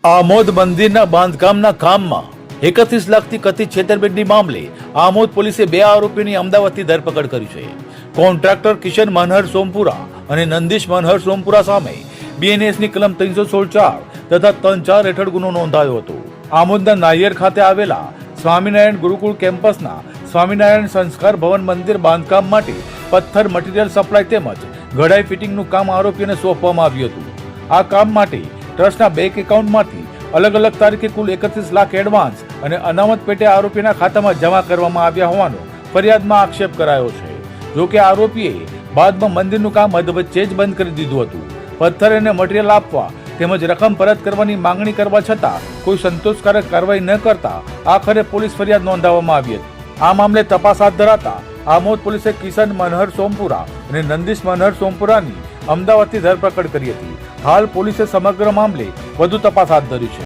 આમોદ મંદિરના બાંધકામના કામમાં 31 લાખથી કથિત છેતરપિંડી મામલે આમોદ પોલીસે 2 આરોપીની અમદાવાદથી ધરપકડ કરી છે. કોન્ટ્રાક્ટર કિશન મનહર સોમપુરા અને નંદીશ મનહર સોમપુરા સામે બીએનએસની કલમ 316 તથા 3-4 હેઠળ ગુનો નોંધાયો હતો. આમોદના નાયર ખાતે આવેલા સ્વામિનારાયણ ગુરુકુળ કેમ્પસના સ્વામિનારાયણ સંસ્કાર ભવન મંદિર બાંધકામ માટે પથ્થર મટીરીયલ સપ્લાય તેમજ ઘડાઈ ફિટિંગનું કામ આરોપીઓને સોંપવામાં આવ્યું હતું. આ કામ માટે ટ્રસ્ટના બેંક એકાઉન્ટમાંથી અલગ અલગ તારીખે કુલ 31 લાખ એડવાન્સ અને અનામત પેટે આરોપીના ખાતામાં જમા કરવામાં આવ્યા હોવાનો ફરિયાદમાં આક્ષેપ કરાયો છે. જોકે આરોપીએ બાદમાં મંદિરનું કામ અધવચ્ચે જ બંધ કરી દીધું હતું. પથ્થર અને મટીરીયલ આપવા તેમજ રકમ પરત કરવાની માંગણી કરવા છતાં કોઈ સંતોષકારક કાર્યવાહી ન કરતા આખરે પોલીસ ફરિયાદ નોંધાવવામાં આવી હતી. આ મામલે તપાસ હાથ ધરાતા આમોદ પોલીસે કિશન મનહર સોમપુરા અને નંદીશ મનહર સોમપુરાની અમદાવાદથી ધરપકડ કરી હતી. હાલ પોલીસે સમગ્ર મામલે વધુ તપાસ હાથ ધરી છે.